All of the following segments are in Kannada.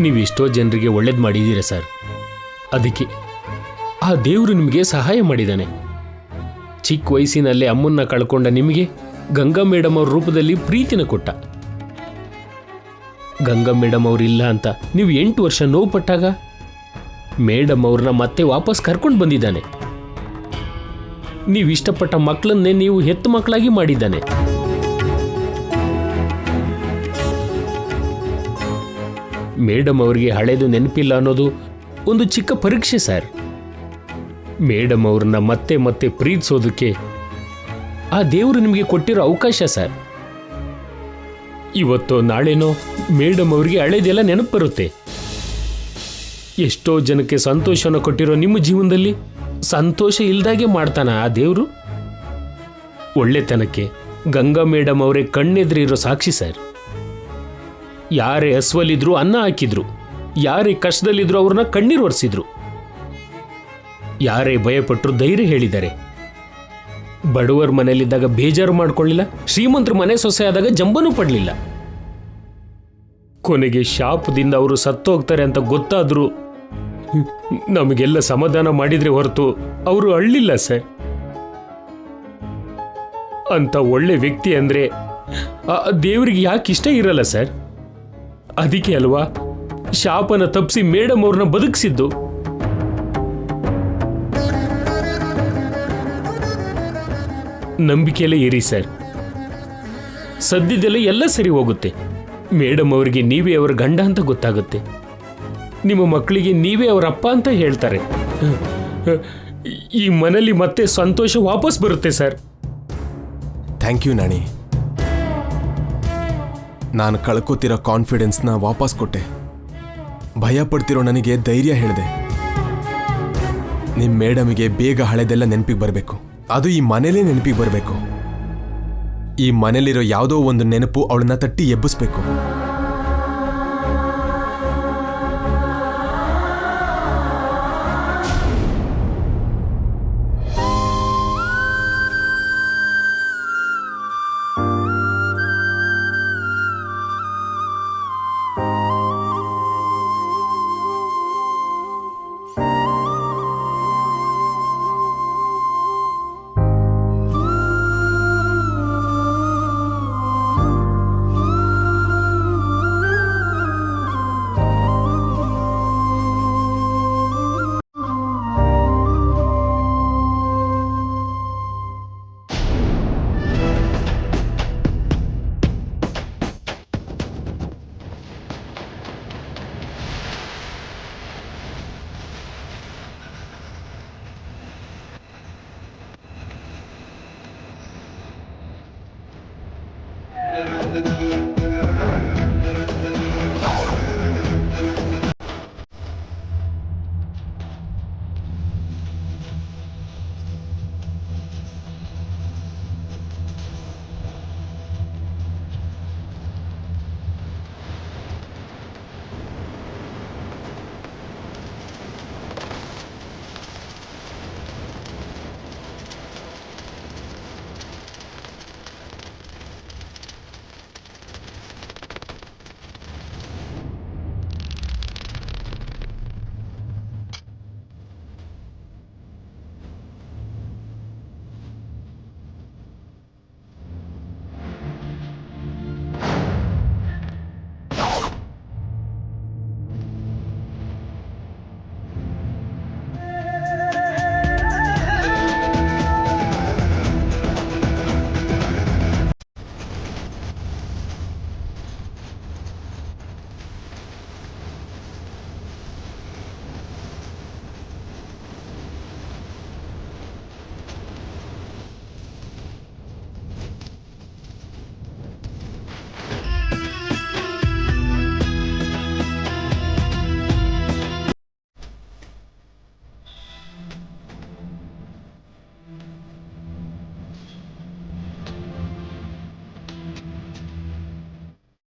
ನೀವೆಷ್ಟೋ ಜನರಿಗೆ ಒಳ್ಳೇದು ಮಾಡಿದ್ದೀರ ಸರ್. ಅದಕ್ಕೆ ಆ ದೇವರು ನಿಮಗೆ ಸಹಾಯ ಮಾಡಿದ್ದಾನೆ. ಚಿಕ್ಕ ವಯಸ್ಸಿನಲ್ಲೇ ಅಮ್ಮನ್ನ ಕಳ್ಕೊಂಡ ನಿಮಗೆ ಗಂಗಾ ಮೇಡಮ್ ಅವ್ರ ರೂಪದಲ್ಲಿ ಪ್ರೀತಿನ ಕೊಟ್ಟ. ಗಂಗಾ ಮೇಡಮ್ ಅವ್ರಿಲ್ಲ ಅಂತ ನೀವು 8 ವರ್ಷ ನೋವು ಪಟ್ಟಾಗ ಮೇಡಮ್ ಅವ್ರನ್ನ ಮತ್ತೆ ವಾಪಸ್ ಕರ್ಕೊಂಡು ಬಂದಿದ್ದಾನೆ. ನೀವು ಇಷ್ಟಪಟ್ಟ ಮಕ್ಕಳನ್ನೇ ನೀವು ಹೆತ್ತು ಮಕ್ಕಳಾಗಿ ಮಾಡಿದ್ದಾನೆ. ಮೇಡಮ್ ಅವರಿಗೆ ಹಳೇದು ನೆನಪಿಲ್ಲ ಅನ್ನೋದು ಒಂದು ಚಿಕ್ಕ ಪರೀಕ್ಷೆ ಸರ್. ಮೇಡಮ್ ಅವ್ರನ್ನ ಮತ್ತೆ ಮತ್ತೆ ಪ್ರೀತಿಸೋದಕ್ಕೆ ಆ ದೇವರು ನಿಮಗೆ ಕೊಟ್ಟಿರೋ ಅವಕಾಶ ಸರ್. ಇವತ್ತೋ ನಾಳೆನೋ ಮೇಡಮ್ ಅವರಿಗೆ ಹಳೇದೆಲ್ಲ ನೆನಪು ಬರುತ್ತೆ. ಎಷ್ಟೋ ಜನಕ್ಕೆ ಸಂತೋಷನ ಕೊಟ್ಟಿರೋ ನಿಮ್ಮ ಜೀವನದಲ್ಲಿ ಸಂತೋಷ ಇಲ್ದಾಗೆ ಮಾಡ್ತಾನ ಆ ದೇವರು? ಒಳ್ಳೆತನಕ್ಕೆ ಗಂಗಾ ಮೇಡಮ್ ಅವರೇ ಕಣ್ಣೆದ್ರಿರೋ ಸಾಕ್ಷಿ ಸರ್. ಯಾರೇ ಹಸ್ವಲಿದ್ರು ಅನ್ನ ಹಾಕಿದ್ರು, ಯಾರೇ ಕಷ್ಟದಲ್ಲಿದ್ರು ಅವ್ರನ್ನ ಕಣ್ಣೀರು ಒರೆಸಿದ್ರು, ಯಾರೇ ಭಯಪಟ್ಟರು ಧೈರ್ಯ ಹೇಳಿದ್ದಾರೆ. ಬಡವರ ಮನೆಯಲ್ಲಿದ್ದಾಗ ಬೇಜಾರು ಮಾಡ್ಕೊಳ್ಳಿಲ್ಲ, ಶ್ರೀಮಂತರ ಮನೆ ಸೊಸೆ ಆದಾಗ ಜಂಬನೂ ಪಡಲಿಲ್ಲ. ಕೊನೆಗೆ ಶಾಪದಿಂದ ಅವರು ಸತ್ತೋಗ್ತಾರೆ ಅಂತ ಗೊತ್ತಾದ್ರೂ ನಮಗೆಲ್ಲ ಸಮಾಧಾನ ಮಾಡಿದ್ರೆ ಹೊರತು ಅವರು ಅಳ್ಳಿಲ್ಲ ಸರ್. ಅಂತ ಒಳ್ಳೆ ವ್ಯಕ್ತಿ ಅಂದ್ರೆ ಆ ದೇವರಿಗೆ ಯಾಕೆ ಇಷ್ಟ ಇರಲ್ಲ ಸರ್? ಅದಕ್ಕೆ ಅಲ್ವಾ ಶಾಪನ ತಪ್ಪಿಸಿ ಮೇಡಮ್ ಅವ್ರನ್ನ ಬದುಕಿಸಿದ್ದು. ನಂಬಿಕೆಯಲ್ಲೇ ಇರಿ ಸರ್, ಸದ್ಯದಲ್ಲೇ ಎಲ್ಲ ಸರಿ ಹೋಗುತ್ತೆ. ಮೇಡಮ್ ಅವರಿಗೆ ನೀವೇ ಅವರ ಗಂಡ ಅಂತ ಗೊತ್ತಾಗುತ್ತೆ. ನಿಮ್ಮ ಮಕ್ಕಳಿಗೆ ನೀವೇ ಅವರ ಅಪ್ಪ ಅಂತ ಹೇಳ್ತಾರೆ. ಈ ಮನೆಯಲ್ಲಿ ಮತ್ತೆ ಸಂತೋಷ ವಾಪಸ್ ಬರುತ್ತೆ ಸರ್. Thank you Nani. ನಾನು ಕಳ್ಕೋತಿರೋ ಕಾನ್ಫಿಡೆನ್ಸ್ನ ವಾಪಸ್ ಕೊಟ್ಟೆ. ಭಯ ಪಡ್ತಿರೋ ನನಗೆ ಧೈರ್ಯ ಹೇಳಿದೆ. ನಿಮ್ಮ ಮೇಡಮಿಗೆ ಬೇಗ ಹಳೆದೆಲ್ಲ ನೆನಪಿಗೆ ಬರಬೇಕು. ಅದು ಈ ಮನೇಲೇ ನೆನಪಿಗೆ ಬರಬೇಕು. ಈ ಮನೇಲಿರೋ ಯಾವುದೋ ಒಂದು ನೆನಪು ಅವಳನ್ನ ತಟ್ಟಿ ಎಬ್ಬಿಸ್ಬೇಕು.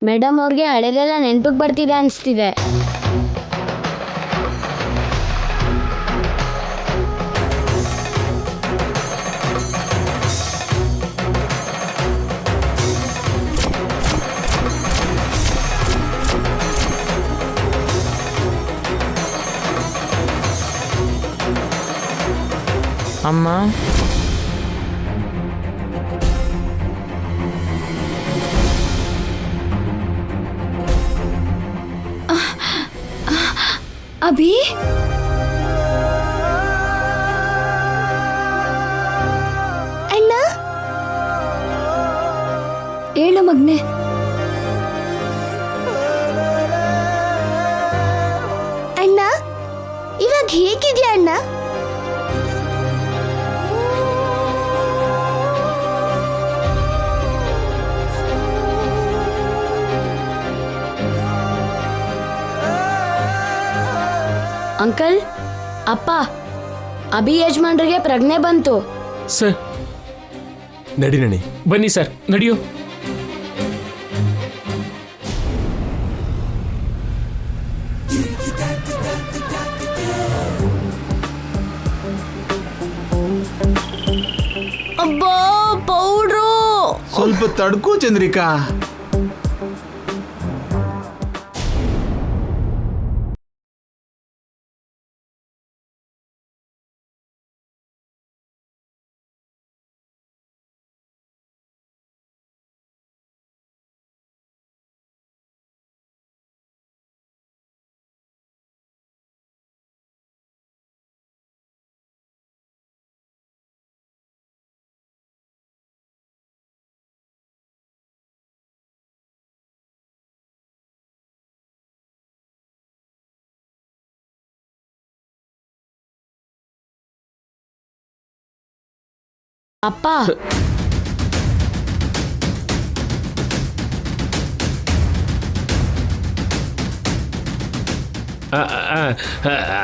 ಮೇಡಮ್ ಅವ್ರಿಗೆ ಹಳೆದೆಲ್ಲ ನೆನಪಿಗೆ ಬರ್ತಿದೆ ಅನಿಸ್ತಿದೆ. ಅಮ್ಮ. ಅಭಿ, ಅಣ್ಣ, ಹೇಳು ಮಗ್ನೆ. ಅಣ್ಣ, ಇವಾಗ ಹೇಗಿದ್ಯಾ ಅಣ್ಣ? ಅಂಕಲ್, ಅಪ್ಪ, ಅಭಿ ಯಜಮಾನ್ರಿಗೆ ಪ್ರಜ್ಞೆ ಬಂತು. ಸರ್ ನಡಿ ನಡಿ. ಬನ್ನಿ ಸರ್, ನಡೆಯೋ. ಅಬ್ಬಾ, ಪೌಡ್ರು. ಸ್ವಲ್ಪ ತಡ್ಕೋ ಚಂದ್ರಿಕಾ. ಅಪ್ಪ, ಆ, ಆ, ಆ,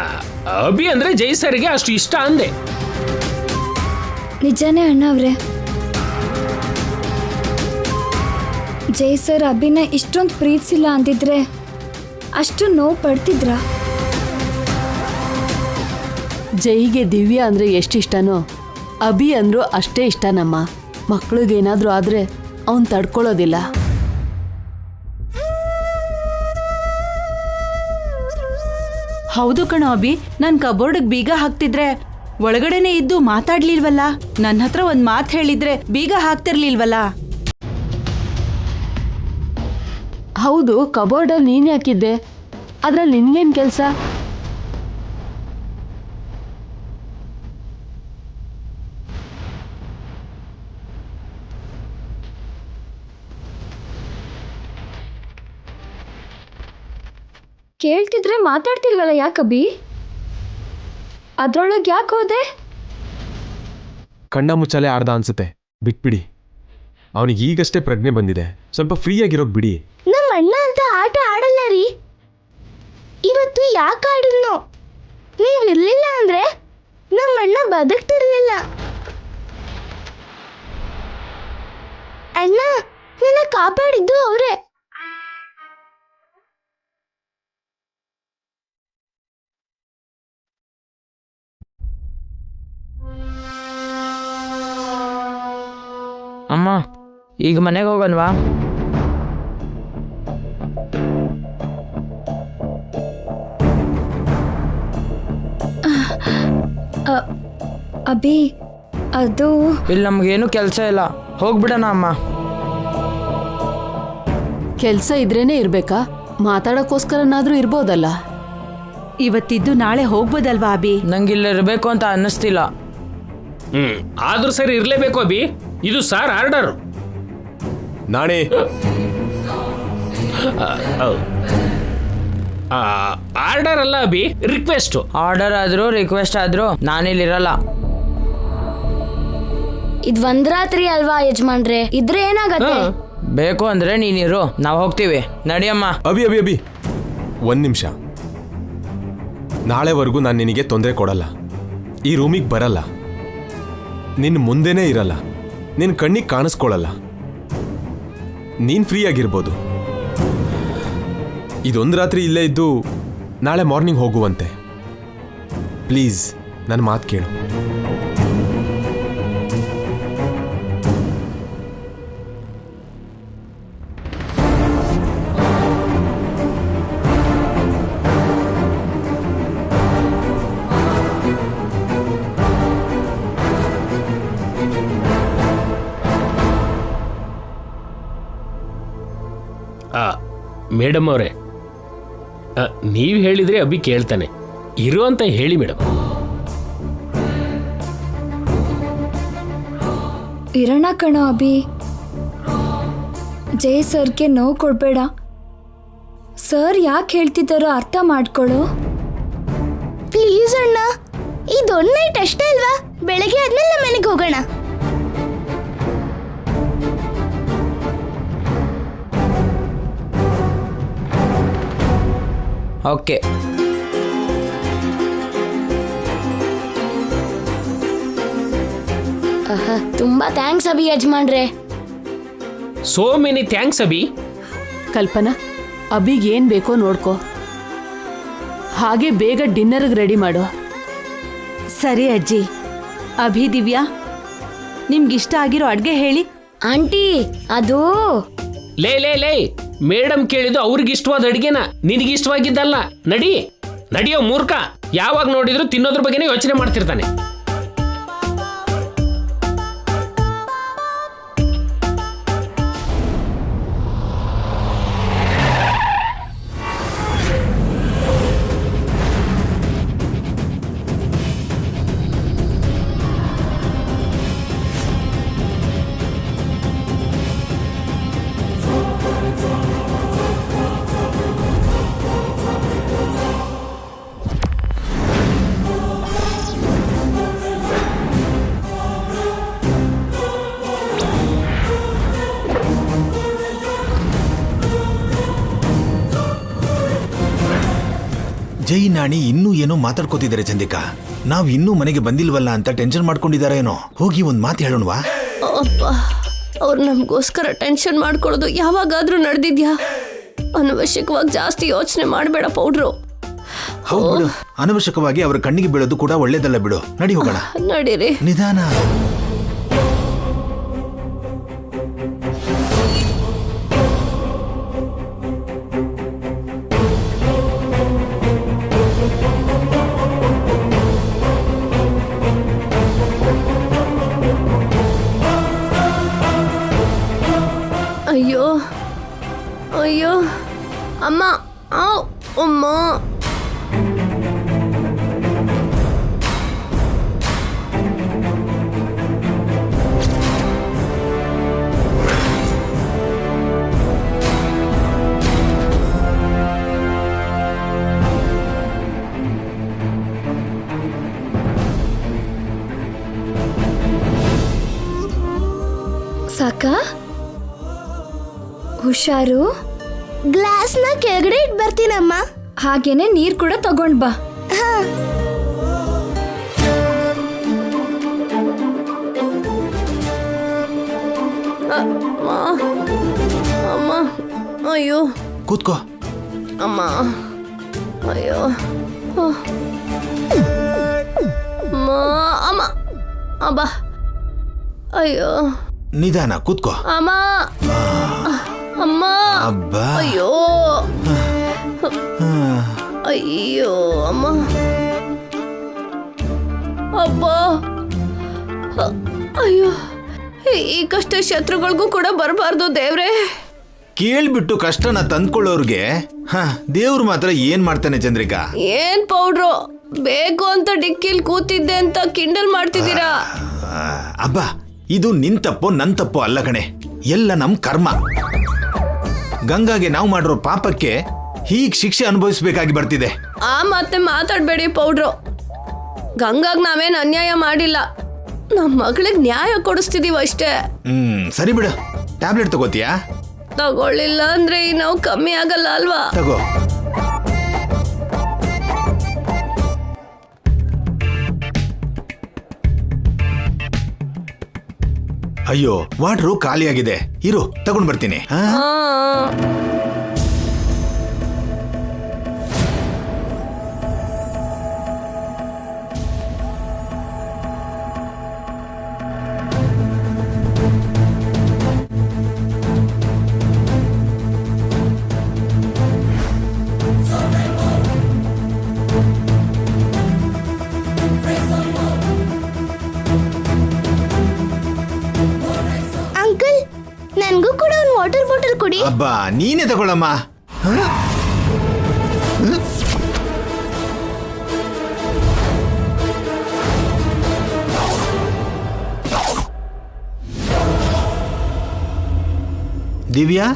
ಅಭಿ ಅಂದ್ರೆ ಜೈ ಸರ್ಗೆ ಅಷ್ಟು ಇಷ್ಟ ಅಂದೆ. ನಿಜಾನೇ ಅಣ್ಣ ಅವ್ರೆ. ಜೈ ಸರ್ ಅಭಿನ ಇಷ್ಟೊಂದು ಪ್ರೀತಿಸಿಲ್ಲ ಅಂದಿದ್ರೆ ಅಷ್ಟು ನೋವು ಪಡ್ತಿದ್ರ? ಜೈಗೆ ದಿವ್ಯಾ ಅಂದರೆ ಎಷ್ಟು ಇಷ್ಟನೋ ಅಭಿ ಅಂದರೂ ಅಷ್ಟೇ ಇಷ್ಟನಮ್ಮ. ಮಕ್ಳಿಗೇನಾದರೂ ಆದರೆ ಅವನು ತಡ್ಕೊಳ್ಳೋದಿಲ್ಲ. ಹೌದು ಕಣೋ ಅಭಿ, ನಾನು ಕಬೋರ್ಡ್ಗೆ ಬೀಗ ಹಾಕ್ತಿದ್ರೆ ಒಳಗಡೆನೆ ಇದ್ದು ಮಾತಾಡ್ಲಿಲ್ವಲ್ಲ. ನನ್ನ ಹತ್ರ ಒಂದು ಮಾತು ಹೇಳಿದ್ರೆ ಬೀಗ ಹಾಕ್ತಿರ್ಲಿಲ್ವಲ್ಲ. ಹೌದು, ಕಬೋರ್ಡಲ್ಲಿ ನೀನು ಹಾಕಿದ್ದೆ, ಅದ್ರಲ್ಲಿ ನಿನ್ಗೇನು ಕೆಲಸ? ಕೇಳ್ತಿದ್ರೆ ಮಾತಾಡ್ತಿಲ್ವಲ್ಲ, ಯಾಕಬ್ಬಿ? ಅದ್ರೊಳಗೆ ಯಾಕೆ ಹೋದೆ? ಕಣ್ಣ ಮುಚ್ಚಾಲೆ ಆಡ್ದ ಅನ್ಸುತ್ತೆ, ಬಿಟ್ಬಿಡಿ. ಅವನಿಗೆ ಈಗಷ್ಟೇ ಪ್ರಜ್ಞೆ ಬಂದಿದೆ, ಸ್ವಲ್ಪ ಫ್ರೀ ಆಗಿರೋಕ್ ಬಿಡಿ. ನಮ್ಮ ಅಣ್ಣ ಅಂತ ಆಟ ಆಡಲ್ಲ ರೀ. ಇವತ್ತು ಯಾಕೆ ಆಡಿದ್ನೋ? ನೀವು ಇರ್ಲಿಲ್ಲ ಅಂದ್ರೆ ನಮ್ಮ ಅಣ್ಣ ಬದುಕ್ತಿರ್ಲಿಲ್ಲ. ಅಣ್ಣ, ನನ್ನ ಕಾಪಾಡಿದ್ದು ಅವರೇ. ಅಮ್ಮ, ಈಗ ಮನೆಗೆ ಹೋಗನ್ವಾ? ಅಭಿ, ಅದು ಇಲ್ಲಿ ನಮಗೇನು ಕೆಲಸ ಇಲ್ಲ, ಹೋಗ್ಬಿಡೋಣ ಅಮ್ಮ. ಕೆಲಸ ಇದ್ರೇನೆ ಇರಬೇಕಾ? ಮಾತಾಡೋಕ್ಕೋಸ್ಕರನಾದರೂ ಇರ್ಬೋದಲ್ಲ. ಇವತ್ತಿದ್ದು ನಾಳೆ ಹೋಗ್ಬೋದಲ್ವಾ ಅಭಿ? ನಂಗೆ ಇಲ್ಲಿ ಇರಬೇಕು ಅಂತ ಅನ್ನಿಸ್ತಿಲ್ಲ. ಆದ್ರೂ ಸರಿ ಇರ್ಲೇಬೇಕು ಅಭಿ, ಇದು ಸಾರ್ ಆರ್ಡರ್. ನಾಳೆ ಆರ್ಡರ್ ಅಲ್ಲ ಅಭಿ, ರಿಕ್ವೆಸ್ಟ್. ಆರ್ಡರ್ ಆದ್ರೂ ರಿಕ್ವೆಸ್ಟ್ ಆದ್ರೂ ನಾನಿಲ್ಲಿರಲ್ಲ. ಇದ್ ಒಂದ್ ರಾತ್ರಿ ಅಲ್ವಾ ಯಜಮಾನ್ರೆ, ಇದ್ರೆ ಏನಾಗತ್ತೆ? ಬೇಕು ಅಂದ್ರೆ ನೀನಿರು, ನಾವು ಹೋಗ್ತೀವಿ. ನಡಿಯಮ್ಮ. ಅಭಿ ಅಭಿ ಅಭಿ, ಒಂದು ನಿಮಿಷ. ನಾಳೆವರೆಗೂ ನಾನು ನಿನಗೆ ತೊಂದರೆ ಕೊಡಲ್ಲ, ಈ ರೂಮಿಗೆ ಬರಲ್ಲ, ನಿನ್ನ ಮುಂದೆನೇ ಇರಲ್ಲ, ನಿನ್ನ ಕಣ್ಣಿಗೆ ಕಾಣಿಸ್ಕೊಳ್ಳಲ್ಲ. ನೀನು ಫ್ರೀ ಆಗಿರ್ಬೋದು. ಇದೊಂದು ರಾತ್ರಿ ಇಲ್ಲೇ ಇದ್ದು ನಾಳೆ ಮಾರ್ನಿಂಗ್ ಹೋಗುವಂತೆ. ಪ್ಲೀಸ್ ನನ್ನ ಮಾತು ಕೇಳು. ಮೇಡಮ್ ಅವರೇ, ನೀವು ಹೇಳಿದರೆ ಅಭಿ ಕೇಳ್ತಾನೆ. ಇರು ಅಂತ ಹೇಳಿ ಮೇಡಮ್. ಇರೋಣ ಕಣೋ ಅಭಿ. ಜೈ ಸರ್ಗೆ ನೋವು ಕೊಡಬೇಡ. ಸರ್ ಯಾಕೆ ಹೇಳ್ತಿದ್ದಾರೋ ಅರ್ಥ ಮಾಡ್ಕೊಳ್ಳೋ. ಪ್ಲೀಸ್ ಅಣ್ಣ, ಇದೊಂದು ನೈಟ್ ಅಷ್ಟೇ ಅಲ್ವಾ? ಬೆಳಗ್ಗೆ ಆದ್ಮೇಲೆ ನಮ್ಮ ಮನೆಗೆ ಹೋಗೋಣ. ಓಕೆ. ತುಂಬಾ ಥ್ಯಾಂಕ್ಸ್ ಅಭಿ ಯಜಮಾನ್ರೆ. So many thanks Abhi. Kalpana, ಅಬಿಗೆ ಏನು ಬೇಕೋ ನೋಡ್ಕೋ. ಹಾಗೆ ಬೇಗ ಡಿನ್ನರ್ಗೆ ರೆಡಿ ಮಾಡು. ಸರಿ ಅಜ್ಜಿ. ಅಭಿ, ದಿವ್ಯಾ, ನಿಮ್ಗಿಷ್ಟ ಆಗಿರೋ ಅಡ್ಗೆ ಹೇಳಿ. ಆಂಟಿ, ಅದು ಲೇ ಲೇ ಲೇ, ಮೇಡಮ್ ಕೇಳಿದ್ದು ಅವ್ರಿಗಿಷ್ಟವಾದ ಅಡುಗೆನ, ನಿನಗಿಷ್ಟವಾಗಿದ್ದಲ್ಲ. ನಡಿಯೋ ಮೂರ್ಖ. ಯಾವಾಗ ನೋಡಿದ್ರು ತಿನ್ನೋದ್ರ ಬಗ್ಗೆನೇ ಯೋಚನೆ ಮಾಡ್ತಿರ್ತಾನೆ. ಜೈ ನಾಣಿ ಇನ್ನೂ ಏನೋ ಮಾತಾಡ್ಕೋತಿದ್ದಾರೆ ಚಂದಿಕಾ. ನಾವ್ ಇನ್ನೂ ಮನೆಗೆ ಬಂದಿಲ್ವಲ್ಲ ಅಂತ ಟೆನ್ಷನ್ ಮಾಡ್ಕೊಂಡಿದಾರೇನೋ. ಹೋಗಿ ಒಂದ್ ಮಾತು ಹೇಳೋಣವಾ? ಅಪ್ಪ, ಅವ್ರು ನಮಗೋಸ್ಕರ ಟೆನ್ಷನ್ ಮಾಡ್ಕೊಳ್ಳೋದು ಯಾವಾಗಾದ್ರೂ ನಡೆದಿದ್ಯಾ? ಅನವಶ್ಯಕವಾಗಿ ಜಾಸ್ತಿ ಯೋಚನೆ ಮಾಡಬೇಡ ಪೌಡ್ರು. ಹೌದು, ಅನವಶ್ಯಕವಾಗಿ ಅವ್ರ ಕಣ್ಣಿಗೆ ಬೀಳೋದು ಕೂಡ ಒಳ್ಳೇದಲ್ಲ ಬಿಡು. ನಡಿ ಹೋಗೋಣ. ನಡೀರಿ. ನಿಧಾನ. ಅಯ್ಯೋ ಅಯ್ಯೋ ಅಮ್ಮ, ಅಮ್ಮ. ಸಾಕಾ? ಹುಷಾರು. ಗ್ಲಾಸ್ನ ಕೆಳಗಡೆ ಇಟ್ಟು ಬರ್ತೀನಮ್ಮ. ಹಾಗೇನೆ ನೀರು ಕೂಡ ತಗೊಂಡ್ ಬಾ. ಅಮ್ಮ, ಅಯ್ಯೋ. ಕೂತ್ಕೋ. ಅಮ್ಮ, ಅಯ್ಯೋ. ಅಮ್ಮ, ಅಮ್ಮ, ಅಬ್ಬಾ, ಅಯ್ಯೋ. ನಿಧಾನ, ಕೂತ್ಕೋ. ಅಮ್ಮ, ಅಮ್ಮ, ಅಬ್ಬಾ. ಅಯ್ಯೋ, ಅಯ್ಯೋ, ಅಮ್ಮ, ಅಬ್ಬಾ, ಅಯ್ಯೋ. ಈ ಕಷ್ಟ ಶತ್ರುಗಳಿಗೂ ಕೂಡ ಬರಬಾರ್ದು ದೇವ್ರೆ. ಕೇಳ್ಬಿಟ್ಟು ಕಷ್ಟನ ತಂದ್ಕೊಳ್ಳೋರ್ಗೆ ದೇವ್ರು ಮಾತ್ರ ಏನ್ ಮಾಡ್ತಾನೆ ಚಂದ್ರಿಕಾ? ಏನ್ ಪೌಡ್ರು, ಬೇಕು ಅಂತ ಡಿಕ್ಕಿಲ್ ಕೂತಿದ್ದೆ ಅಂತ ಕಿಂಡಲ್ ಮಾಡ್ತಿದ್ದೀರಾ? ಅಬ್ಬಾ, ಇದು ನಿನ್ ತಪ್ಪೋ ನನ್ ತಪ್ಪೋ ಅಲ್ಲ ಕಣೆ, ಎಲ್ಲ ನಮ್ ಕರ್ಮ. ಗಂಗಾಗೆ ನಾವು ಮಾಡಿರೋ ಪಾಪಕ್ಕೆ ಹೀಗ್ ಶಿಕ್ಷೆ ಅನುಭವಿಸ್ಬೇಕಾಗಿ ಬರ್ತಿದೆ. ಆ ಮತ್ತೆ ಮಾತಾಡ್ಬೇಡಿ ಪೌಡ್ರು. ಗಂಗಾಗ್ ನಾವೇನ್ ಅನ್ಯಾಯ ಮಾಡಿಲ್ಲ, ನಮ್ಮ ಮಗಳಿಗೆ ನ್ಯಾಯ ಕೊಡಿಸ್ತಿದೀವಿ ಅಷ್ಟೇ. ಸರಿ ಬಿಡು. ಟ್ಯಾಬ್ಲೆಟ್ ತಗೋತೀಯಾ? ತಗೊಳ್ಳಿಲ್ಲ ಅಂದ್ರೆ ಈ ನೋವು ಕಮ್ಮಿ ಆಗಲ್ಲ ಅಲ್ವಾ? ತಗೋ. ಅಯ್ಯೋ, ವಾಟ್ರು ಖಾಲಿಯಾಗಿದೆ. ಇರು, ತಗೊಂಡ್ ಬರ್ತೀನಿ. ಅಂಕಲ್, ನನ್ಗೂ ಕೂಡ ಒಂದು ವಾಟರ್ ಬಾಟಲ್ ಕೊಡಿ. ಅಬ್ಬಾ ನೀನೇ ತಗೊಳಮ್ಮ. ಹ? ಹ? ದಿವ್ಯಾ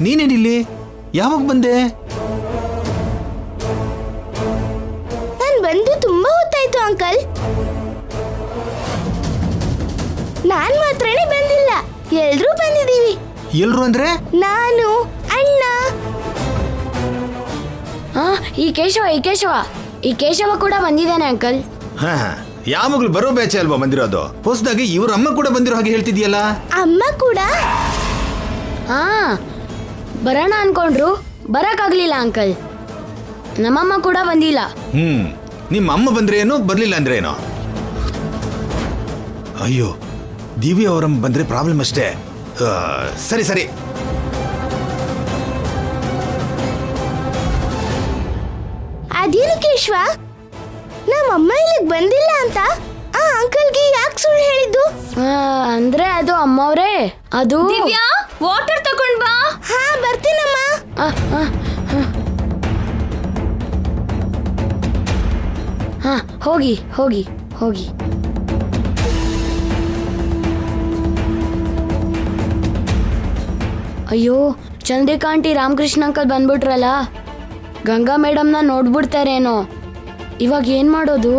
ನೀನೇನಿಲ್ಲಿ? ಯಾವಾಗ ಬಂದೆ? ನಾನು ಬಂದು ತುಂಬಾ ಹೊತ್ತಾಯ್ತು ಅಂಕಲ್. ನಾನ್ ಮಾತ್ರನೇ ಬಂದಿಲ್ಲ, ಎಲ್ರೂ ಬಂದಿದೀವಿ. ಎಲ್ರು ಅಂದ್ರೆ? ನಾನು, ಅಣ್ಣ. ಈ ಕೇಶವ ಕೂಡ ಬಂದಿದ್ದಾನೆ ಅಂಕಲ್. ಹಾ ಯಾವಾಗ್ಲೂ ಬರೋ ಬ್ಯಾಚೆ ಅಲ್ವಾ ಬಂದಿರೋದು? ಹೊಸದಾಗಿ ಇವ್ರ ಅಮ್ಮ ಕೂಡ ಬಂದಿರೋ ಹಾಗೆ ಹೇಳ್ತಿದ್ಯಲ್ಲ. ಅಮ್ಮ ಕೂಡ ಹಾ ಬರೋಣ ಅನ್ಕೊಂಡ್ರು, ಬರಕ್ಕಾಗ್ಲಿಲ್ಲ ಅಂಕಲ್. ನಮ್ಮಮ್ಮ ಕೂಡ ಬಂದಿಲ್ಲ. ನಿಮ್ಮ ಅಮ್ಮ ಬಂದ್ರೆ ಏನು, ಬರ್ಲಿಲ್ಲ ಅಂದ್ರೆ ಏನು? ಅಯ್ಯೋ ದಿವ್ಯಾ ಅವರಮ್ಮ ಬಂದ್ರೆ ಪ್ರಾಬ್ಲಮ್ ಅಷ್ಟೇ. ಸರಿ ಸರಿ. ಅದೇನು ಕೇಶವ, ನಮ್ಮಮ್ಮ ಇಲ್ಲಿಗೆ ಬಂದಿಲ್ಲ ಅಂತ ಆ ಅಂಕಲ್ಗೆ ಯಾಕೆ ಸುಳ್ಳು ಹೇಳಿದ್ದು? ಅಂದ್ರೆ ಅದು ಅಮ್ಮವ್ರೆ. ಅದು ವಾಟರ್ ತಗೊಂಡ್ ಬಾ. ಹಾ ಬರ್ತೀನಮ್ಮ. ಹಾ ಹೋಗಿ ಹೋಗಿ ಹೋಗಿ. ಅಯ್ಯೋ ಚಂದ್ರಿಕಾ ಆಂಟಿ, ರಾಮಕೃಷ್ಣ ಅಂಕಲ್ ಬಂದ್ಬಿಟ್ರಲ್ಲ. ಗಂಗಾ ಮೇಡಮ್ನ ನೋಡ್ಬಿಡ್ತಾರೇನೋ. ಇವಾಗ ಏನ್ ಮಾಡೋದು?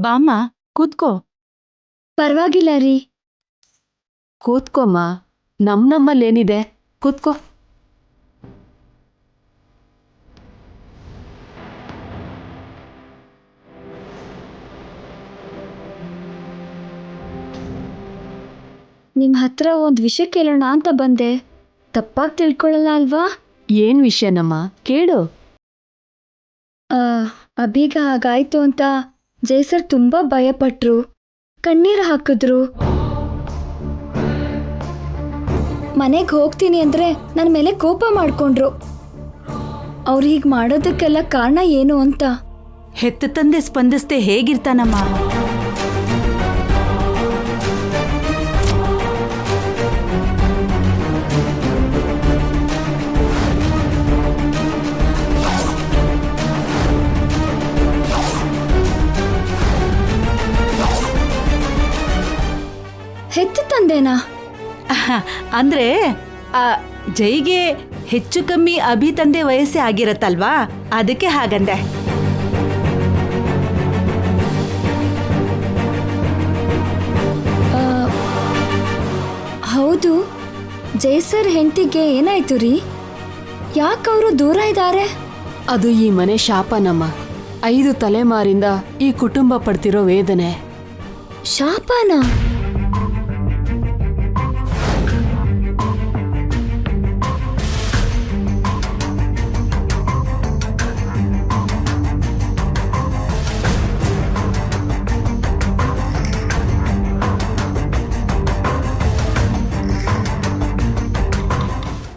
ಬಾಮ್ಮ ಕೂತ್ಕೋ. ಪರವಾಗಿಲ್ಲ ರೀ. ಕೂತ್ಕೊಮ್ಮ, ನಮ್ಮಲ್ಲೇನಿದೆ, ಕೂತ್ಕೋ. ನಿಮ್ ಹತ್ರ ಒಂದ್ ವಿಷಯ ಕೇಳೋಣ ಅಂತ ಬಂದೆ. ತಪ್ಪಾಗಿ ತಿಳ್ಕೊಳ್ಳಲ್ಲ ಅಲ್ವಾ? ಏನ್ ವಿಷಯನಮ್ಮ, ಕೇಳು. ಅಭಿಗ ಹಾಗಾಯ್ತು ಅಂತ ಜೈಸರ್ ತುಂಬಾ ಭಯಪಟ್ರು, ಕಣ್ಣೀರು ಹಾಕಿದ್ರು. ಮನೆಗೆ ಹೋಗ್ತೀನಿ ಅಂದ್ರೆ ನನ್ನ ಮೇಲೆ ಕೋಪ ಮಾಡ್ಕೊಂಡ್ರು. ಅವ್ರು ಹೀಗೆ ಮಾಡೋದಕ್ಕೆಲ್ಲ ಕಾರಣ ಏನು ಅಂತ. ಹೆತ್ತ ತಂದೆ ಸ್ಪಂದಿಸ್ದೆ ಹೇಗಿರ್ತಾನಮ್ಮ? ಹೆತ್ತ ತಂದೆನಾ? ಅಂದ್ರೆ ಜೈಗೆ ಹೆಚ್ಚು ಕಮ್ಮಿ ಅಭಿ ತಂದೆ ವಯಸ್ಸೇ ಆಗಿರತ್ತಲ್ವಾ, ಅದಕ್ಕೆ ಹಾಗಂದೆ. ಹೌದು, ಜೈಸರ್ ಹೆಂಡತಿಗೆ ಏನಾಯ್ತು ರೀ? ಯಾಕವರು ದೂರ ಇದ್ದಾರೆ? ಅದು ಈ ಮನೆ ಶಾಪನಮ್ಮ. 5 ತಲೆಮಾರಿಂದ ಈ ಕುಟುಂಬ ಪಡ್ತಿರೋ ವೇದನೆ. ಶಾಪನಾ?